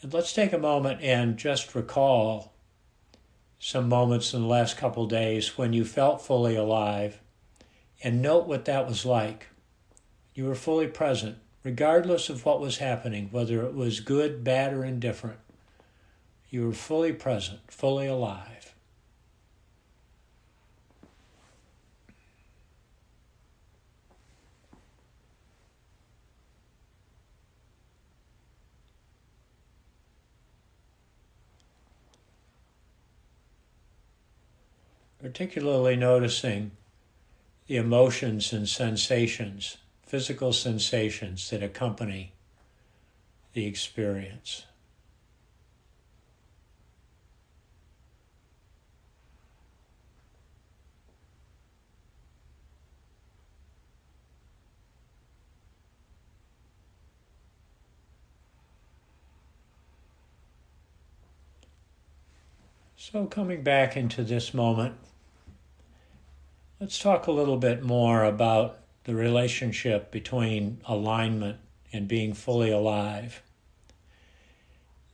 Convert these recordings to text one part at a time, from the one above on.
And let's take a moment and just recall some moments in the last couple days when you felt fully alive, and note what that was like. You were fully present, regardless of what was happening, whether it was good, bad, or indifferent. You were fully present, fully alive. Particularly noticing the emotions and sensations, physical sensations that accompany the experience. So coming back into this moment, let's talk a little bit more about the relationship between alignment and being fully alive.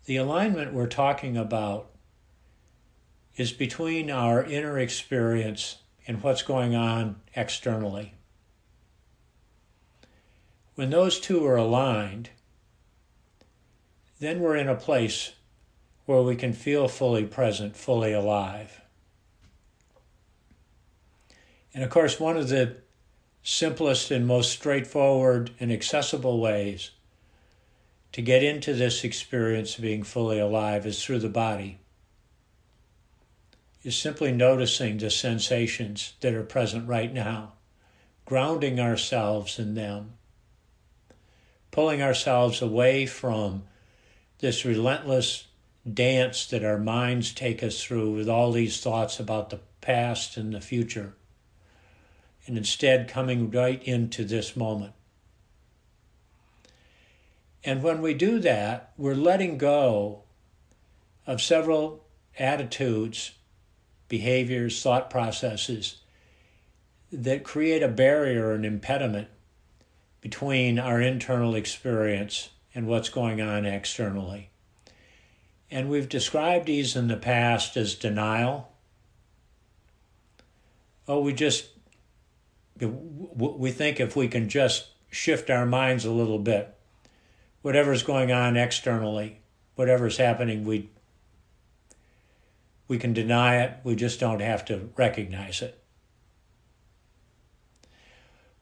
The alignment we're talking about is between our inner experience and what's going on externally. When those two are aligned, then we're in a place where we can feel fully present, fully alive. And of course, one of the simplest and most straightforward and accessible ways to get into this experience of being fully alive is through the body. Is simply noticing the sensations that are present right now, grounding ourselves in them, pulling ourselves away from this relentless dance that our minds take us through with all these thoughts about the past and the future, and instead coming right into this moment. And when we do that, we're letting go of several attitudes, behaviors, thought processes that create a barrier, an impediment between our internal experience and what's going on externally. And we've described these in the past as denial. We think if we can just shift our minds a little bit, whatever's going on externally, whatever's happening, we can deny it, we just don't have to recognize it.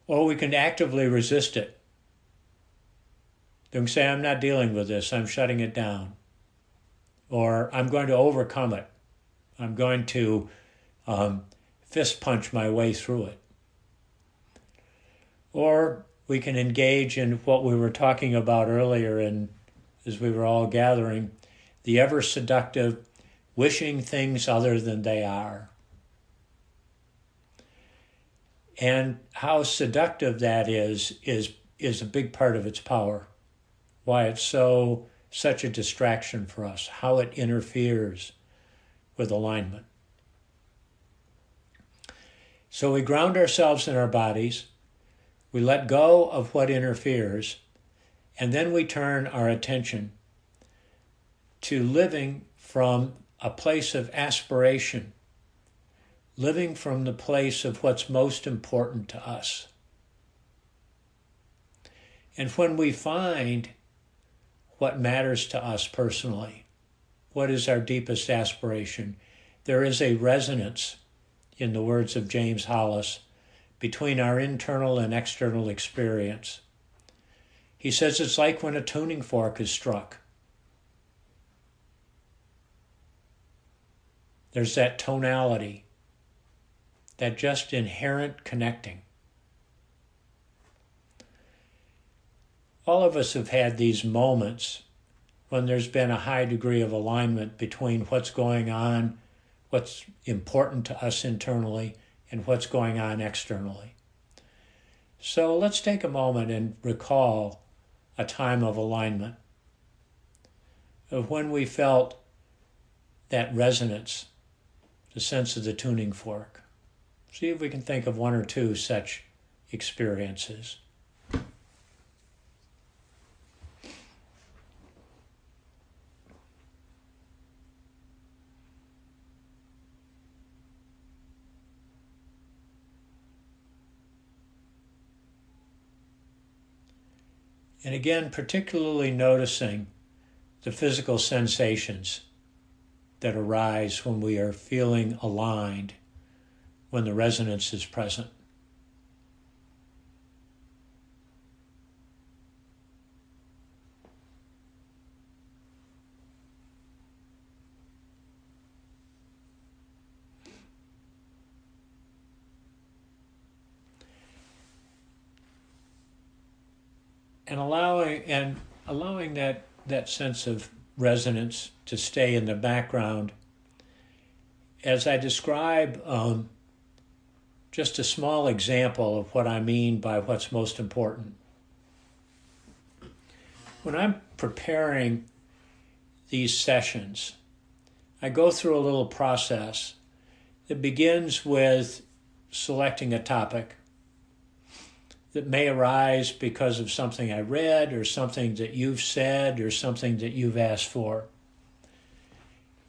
Or we can actively resist it. You can say, I'm not dealing with this, I'm shutting it down. Or I'm going to overcome it. I'm going to fist punch my way through it. Or we can engage in what we were talking about earlier as we were all gathering, the ever seductive wishing things other than they are. And how seductive that is a big part of its power. Why it's such a distraction for us, how it interferes with alignment. So we ground ourselves in our bodies, we let go of what interferes, and then we turn our attention to living from a place of aspiration, living from the place of what's most important to us. And when we find what matters to us personally, what is our deepest aspiration, there is a resonance, in the words of James Hollis, between our internal and external experience. He says it's like when a tuning fork is struck. There's that tonality, that just inherent connecting. All of us have had these moments when there's been a high degree of alignment between what's going on, what's important to us internally, and what's going on externally. So let's take a moment and recall a time of alignment, of when we felt that resonance, the sense of the tuning fork. See if we can think of one or two such experiences. And again, particularly noticing the physical sensations that arise when we are feeling aligned, when the resonance is present. And allowing that sense of resonance to stay in the background as I describe just a small example of what I mean by what's most important. When I'm preparing these sessions, I go through a little process that begins with selecting a topic that may arise because of something I read or something that you've said or something that you've asked for.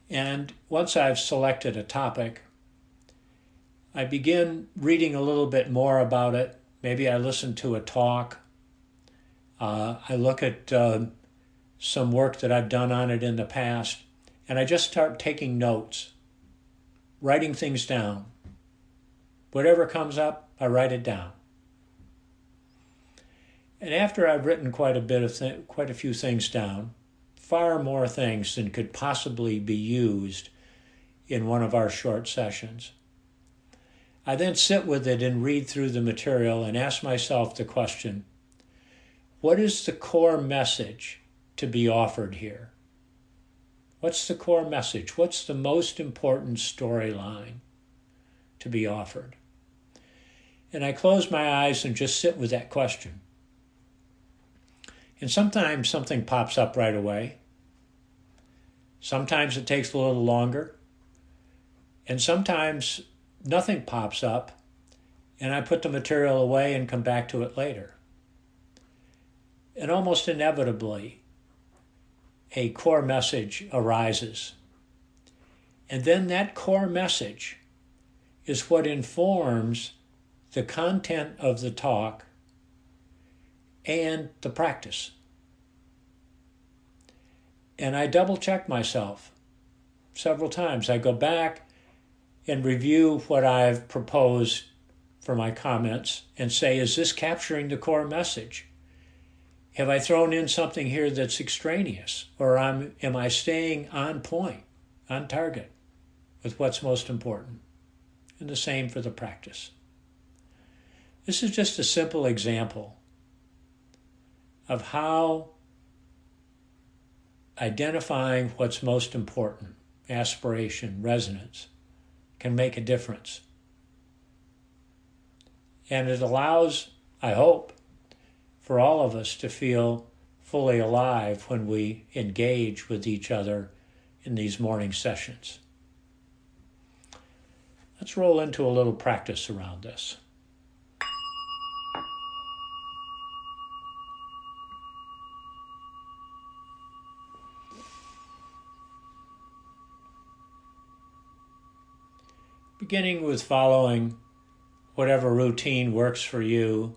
And once I've selected a topic, I begin reading a little bit more about it. Maybe I listen to a talk. I look at some work that I've done on it in the past, and I just start taking notes, writing things down. Whatever comes up, I write it down. And after I've written quite a few things down, far more things than could possibly be used in one of our short sessions, I then sit with it and read through the material and ask myself the question, what is the core message to be offered here? What's the core message? What's the most important storyline to be offered? And I close my eyes and just sit with that question. And sometimes something pops up right away. Sometimes it takes a little longer. And sometimes nothing pops up, and I put the material away and come back to it later. And almost inevitably, a core message arises. And then that core message is what informs the content of the talk and the practice. And I double check myself several times. I go back and review what I've proposed for my comments and say, is this capturing the core message? Have I thrown in something here that's extraneous? Or am I staying on point, on target with what's most important? And the same for the practice. This is just a simple example of how identifying what's most important, aspiration, resonance, can make a difference. And it allows, I hope, for all of us to feel fully alive when we engage with each other in these morning sessions. Let's roll into a little practice around this. Beginning with following whatever routine works for you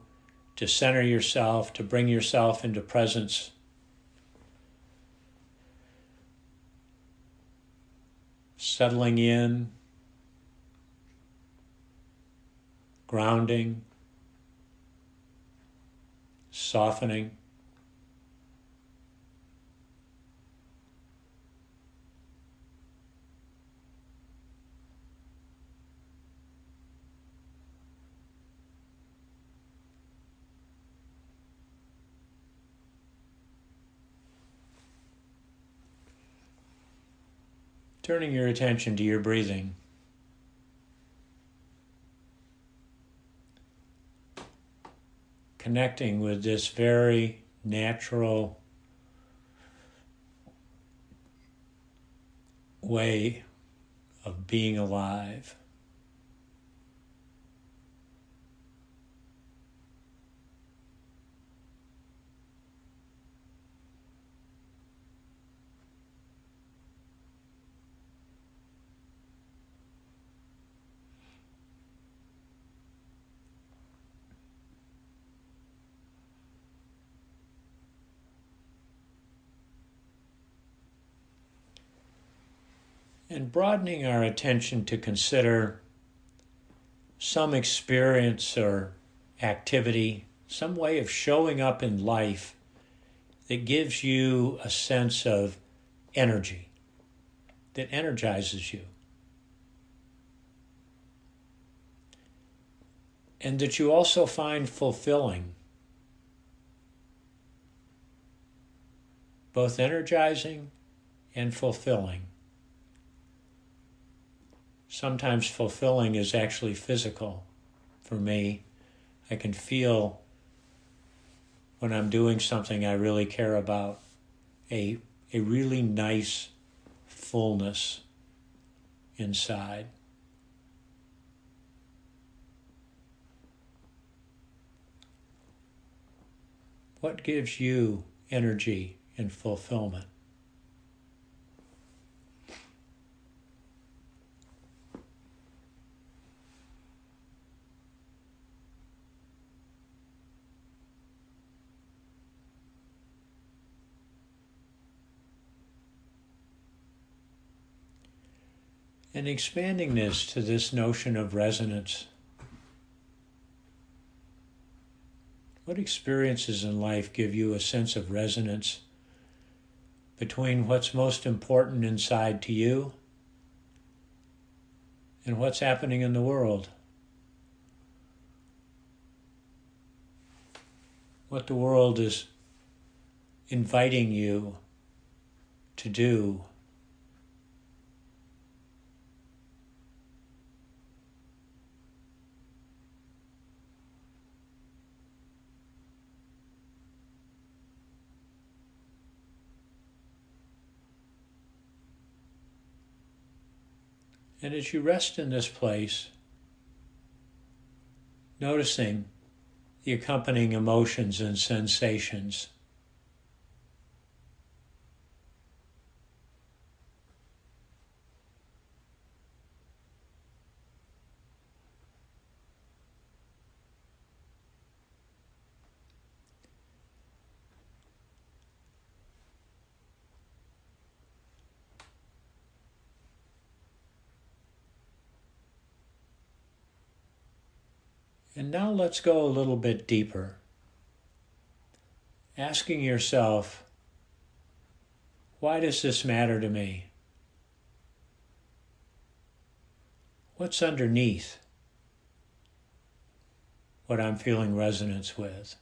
to center yourself, to bring yourself into presence. Settling in, grounding, softening. Turning your attention to your breathing. Connecting with this very natural way of being alive. and broadening our attention to consider some experience or activity, some way of showing up in life that gives you a sense of energy, that energizes you, and that you also find fulfilling, both energizing and fulfilling. Sometimes fulfilling is actually physical. For me, I can feel when I'm doing something I really care about, a really nice fullness inside. What gives you energy and fulfillment? And expanding this to this notion of resonance. What experiences in life give you a sense of resonance between what's most important inside to you and what's happening in the world? What the world is inviting you to do. And as you rest in this place, noticing the accompanying emotions and sensations, and now let's go a little bit deeper, asking yourself, why does this matter to me? What's underneath what I'm feeling resonance with?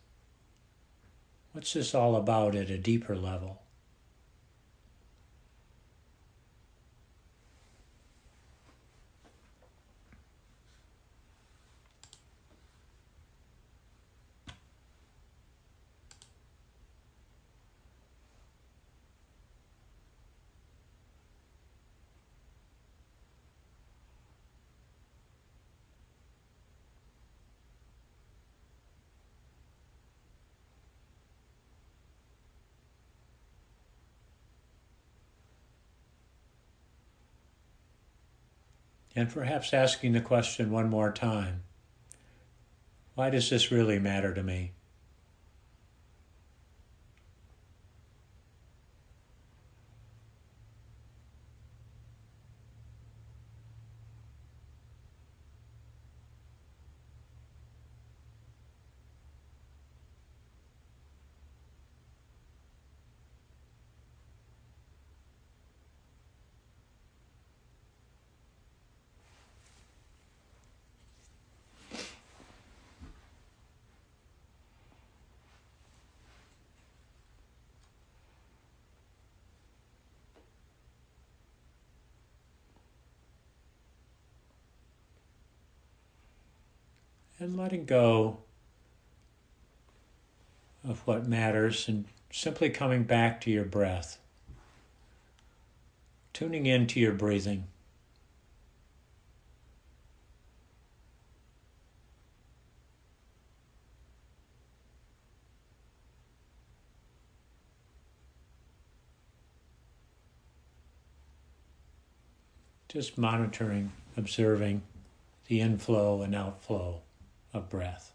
What's this all about at a deeper level? And perhaps asking the question one more time, why does this really matter to me? And letting go of what matters and simply coming back to your breath, tuning into your breathing. Just monitoring, observing the inflow and outflow of breath.